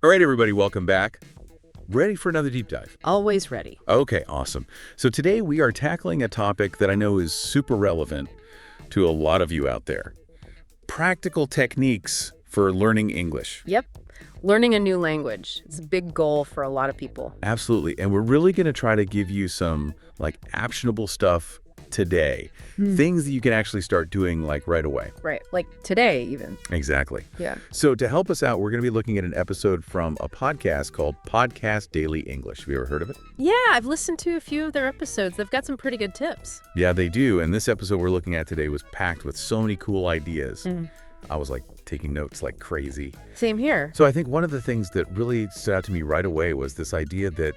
All right, everybody, welcome back. Ready for another deep dive? Always ready. Okay, awesome. So today we are tackling a topic that I know is super relevant to a lot of you out there. Practical techniques for learning English. Yep. Learning a new language is a big goal for a lot of people. Absolutely. And we're really going to try to give you some actionable stuff today. Things that you can actually start doing right away. Right. Like today, even. Exactly. Yeah. So to help us out, we're going to be looking at an episode from a podcast called Podcast Daily English. Have you ever heard of it? Yeah, I've listened to a few of their episodes. They've got some pretty good tips. Yeah, they do. And this episode we're looking at today was packed with so many cool ideas. I was taking notes like crazy. Same here. So I think one of the things that really stood out to me right away was this idea that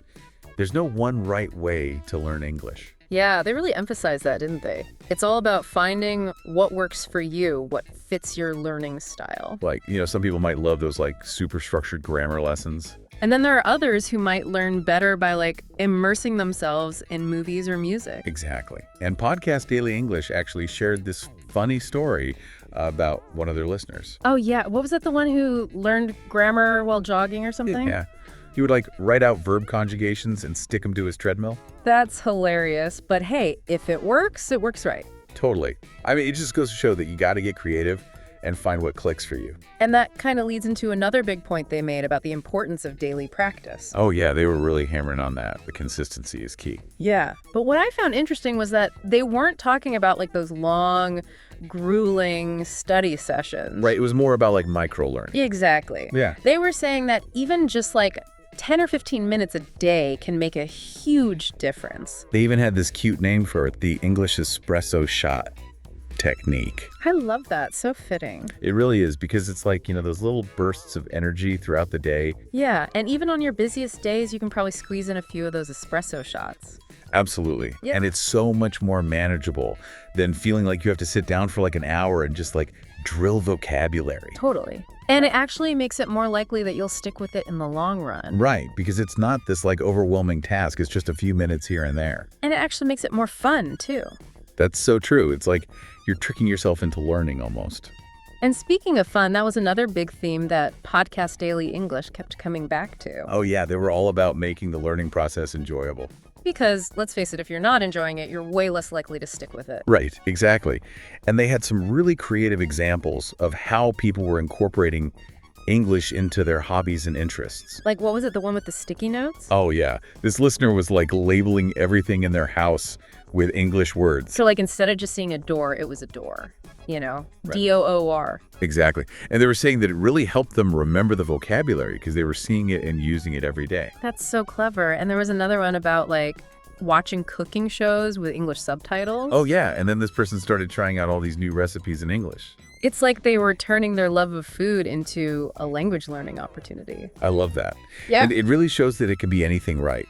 there's no one right way to learn English. Yeah, they really emphasized that, didn't they? It's all about finding what works for you, what fits your learning style. Some people might love those super structured grammar lessons. And then there are others who might learn better by immersing themselves in movies or music. Exactly. And Podcast Daily English actually shared this funny story about one of their listeners. Oh, yeah. What was that, the one who learned grammar while jogging or something? Yeah. He would write out verb conjugations and stick them to his treadmill. That's hilarious. But hey, if it works right. Totally. I mean, it just goes to show that you got to get creative and find what clicks for you. And that kind of leads into another big point they made about the importance of daily practice. Oh, yeah, they were really hammering on that. The consistency is key. Yeah. But what I found interesting was that they weren't talking about those long, grueling study sessions. Right. It was more about microlearning. Exactly. Yeah. They were saying that even just 10 or 15 minutes a day can make a huge difference. They even had this cute name for it, the English espresso shot technique. I love that. So fitting. It really is, because it's those little bursts of energy throughout the day. Yeah, and even on your busiest days, you can probably squeeze in a few of those espresso shots. Absolutely. Yeah. And it's so much more manageable than feeling like you have to sit down for an hour and just drill vocabulary. Totally. And it actually makes it more likely that you'll stick with it in the long run. Right, because it's not this overwhelming task. It's just a few minutes here and there. And it actually makes it more fun, too. That's so true. It's you're tricking yourself into learning almost. And speaking of fun, that was another big theme that Podcast Daily English kept coming back to. Oh, yeah. They were all about making the learning process enjoyable. Because, let's face it, if you're not enjoying it, you're way less likely to stick with it. Right, exactly. And they had some really creative examples of how people were incorporating English into their hobbies and interests. What was it, the one with the sticky notes? Oh, yeah. This listener was labeling everything in their house with English words. So instead of just seeing a door, it was a door, Right. D-O-O-R. Exactly. And they were saying that it really helped them remember the vocabulary because they were seeing it and using it every day. That's so clever. And there was another one about watching cooking shows with English subtitles. Oh, yeah. And then this person started trying out all these new recipes in English. It's like they were turning their love of food into a language learning opportunity. I love that. Yeah. And it really shows that it can be anything, right?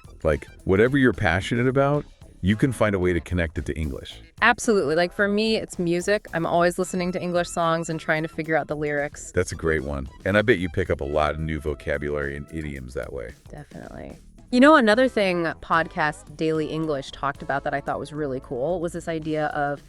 Whatever you're passionate about, you can find a way to connect it to English. Absolutely. For me, it's music. I'm always listening to English songs and trying to figure out the lyrics. That's a great one. And I bet you pick up a lot of new vocabulary and idioms that way. Definitely. Another thing Podcast Daily English talked about that I thought was really cool was this idea of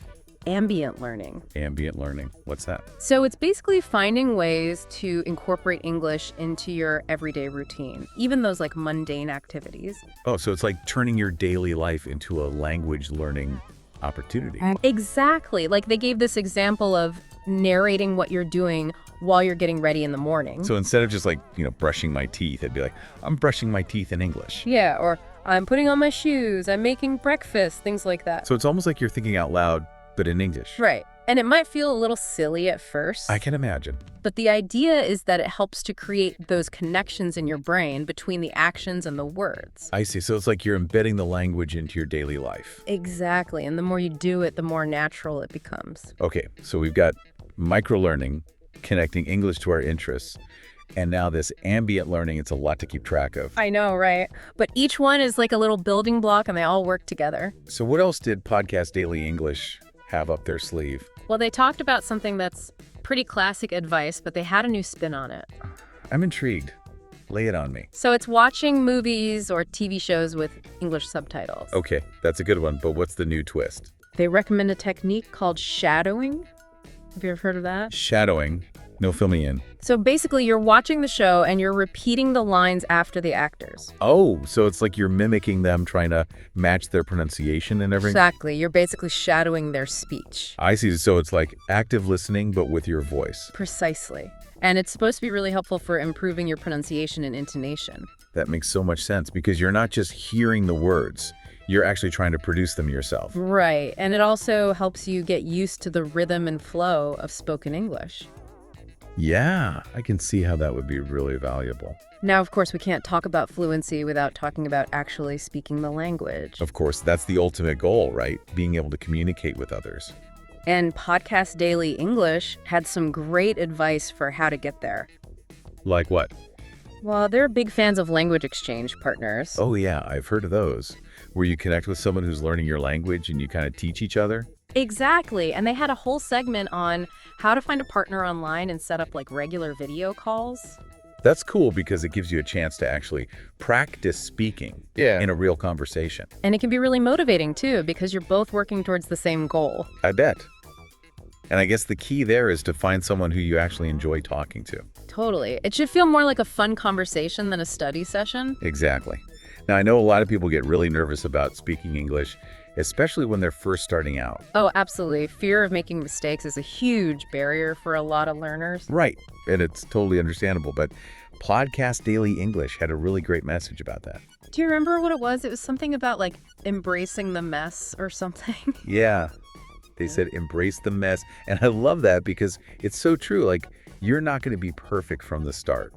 ambient learning. Ambient learning. What's that? So it's basically finding ways to incorporate English into your everyday routine, even those mundane activities. Oh, so it's turning your daily life into a language learning opportunity. Exactly. They gave this example of narrating what you're doing while you're getting ready in the morning. So instead of just brushing my teeth, it'd be I'm brushing my teeth in English. Yeah, or I'm putting on my shoes, I'm making breakfast, things like that. So it's almost like you're thinking out loud, but in English. Right. And it might feel a little silly at first. I can imagine. But the idea is that it helps to create those connections in your brain between the actions and the words. I see. So it's you're embedding the language into your daily life. Exactly. And the more you do it, the more natural it becomes. Okay. So we've got microlearning, connecting English to our interests. And now this ambient learning, it's a lot to keep track of. I know, right? But each one is a little building block and they all work together. So what else did Podcast Daily English have up their sleeve? Well, they talked about something that's pretty classic advice, but they had a new spin on it. I'm intrigued. Lay it on me. So it's watching movies or TV shows with English subtitles. Okay, that's a good one. But what's the new twist? They recommend a technique called shadowing. Have you ever heard of that? Shadowing. No, fill me in. So basically, you're watching the show and you're repeating the lines after the actors. Oh, so it's like you're mimicking them, trying to match their pronunciation and everything? Exactly. You're basically shadowing their speech. I see. So it's like active listening, but with your voice. Precisely. And it's supposed to be really helpful for improving your pronunciation and intonation. That makes so much sense because you're not just hearing the words. You're actually trying to produce them yourself. Right. And it also helps you get used to the rhythm and flow of spoken English. Yeah, I can see how that would be really valuable. Now, of course, we can't talk about fluency without talking about actually speaking the language. Of course, that's the ultimate goal, right? Being able to communicate with others. And Podcast Daily English had some great advice for how to get there. Like what? Well, they're big fans of language exchange partners. Oh yeah, I've heard of those. Where you connect with someone who's learning your language and you kind of teach each other. Exactly. And they had a whole segment on how to find a partner online and set up like regular video calls. That's cool because it gives you a chance to actually practice speaking in a real conversation. And it can be really motivating too because you're both working towards the same goal. I bet. And I guess the key there is to find someone who you actually enjoy talking to. Totally. It should feel more like a fun conversation than a study session. Exactly. Now, I know a lot of people get really nervous about speaking English, especially when they're first starting out. Oh, absolutely. Fear of making mistakes is a huge barrier for a lot of learners. Right. And it's totally understandable. But Podcast Daily English had a really great message about that. Do you remember what it was? It was something about like embracing the mess or something. Yeah. They said embrace the mess. And I love that because it's so true. Like, you're not going to be perfect from the start.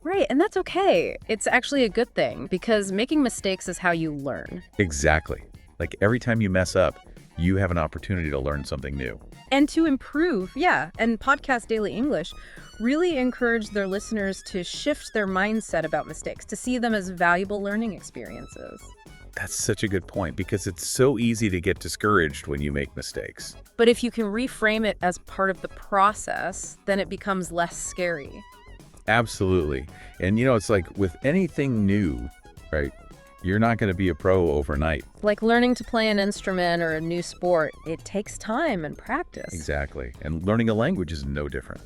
Right, and that's okay. It's actually a good thing because making mistakes is how you learn. Exactly. Like every time you mess up, you have an opportunity to learn something new. And to improve, yeah. And Podcast Daily English really encouraged their listeners to shift their mindset about mistakes, to see them as valuable learning experiences. That's such a good point because it's so easy to get discouraged when you make mistakes. But if you can reframe it as part of the process, then it becomes less scary. Absolutely. And it's like with anything new, right? You're not going to be a pro overnight. Like learning to play an instrument or a new sport, it takes time and practice. Exactly. And learning a language is no different.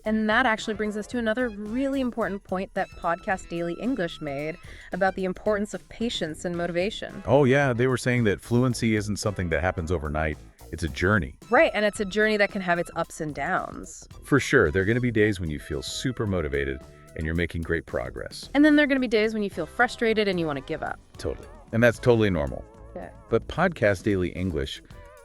And that actually brings us to another really important point that Podcast Daily English made about the importance of patience and motivation. Oh, yeah. They were saying that fluency isn't something that happens overnight. It's a journey. Right, and it's a journey that can have its ups and downs. For sure. There are going to be days when you feel super motivated and you're making great progress. And then there are going to be days when you feel frustrated and you want to give up. Totally. And that's totally normal. Yeah. But Podcast Daily English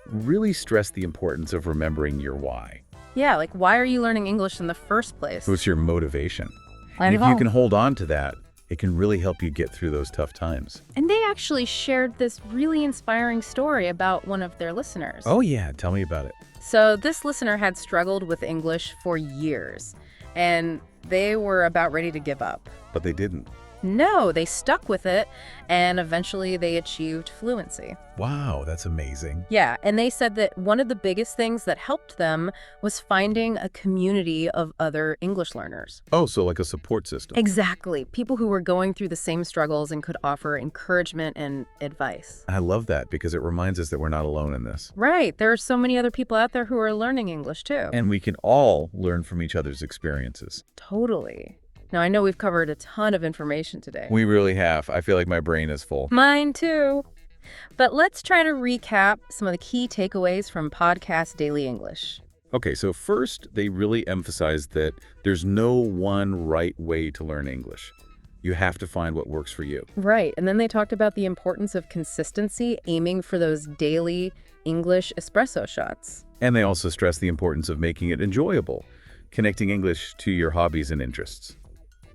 really stressed the importance of remembering your why. Yeah, like why are you learning English in the first place? What's your motivation? I And if know. you can hold on to that, it can really help you get through those tough times. And they actually shared this really inspiring story about one of their listeners. Oh, yeah. Tell me about it. So this listener had struggled with English for years, and they were about ready to give up. But they didn't. No, they stuck with it, and eventually they achieved fluency. Wow, that's amazing. Yeah, and they said that one of the biggest things that helped them was finding a community of other English learners. Oh, so like a support system. Exactly. People who were going through the same struggles and could offer encouragement and advice. I love that because it reminds us that we're not alone in this. Right. There are so many other people out there who are learning English too. And we can all learn from each other's experiences. Totally. Now, I know we've covered a ton of information today. We really have. I feel like my brain is full. Mine too. But let's try to recap some of the key takeaways from Podcast Daily English. Okay, so first, they really emphasized that there's no one right way to learn English. You have to find what works for you. Right. And then they talked about the importance of consistency, aiming for those daily English espresso shots. And they also stressed the importance of making it enjoyable, connecting English to your hobbies and interests.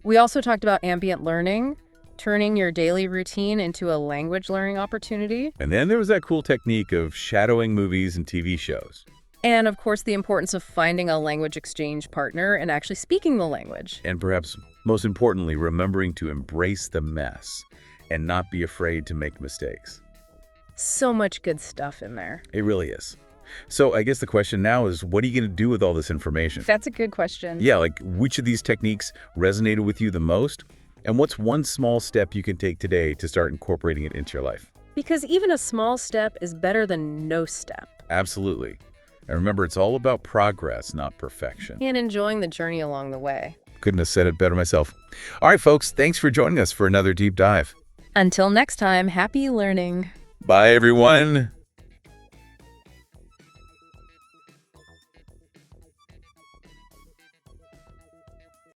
We also talked about ambient learning, turning your daily routine into a language learning opportunity. And then there was that cool technique of shadowing movies and TV shows. And of course, the importance of finding a language exchange partner and actually speaking the language. And perhaps most importantly, remembering to embrace the mess and not be afraid to make mistakes. So much good stuff in there. It really is. So I guess the question now is, what are you going to do with all this information? That's a good question. Yeah, like which of these techniques resonated with you the most? And what's one small step you can take today to start incorporating it into your life? Because even a small step is better than no step. Absolutely. And remember, it's all about progress, not perfection. And enjoying the journey along the way. Couldn't have said it better myself. All right, folks, thanks for joining us for another deep dive. Until next time, happy learning. Bye, everyone.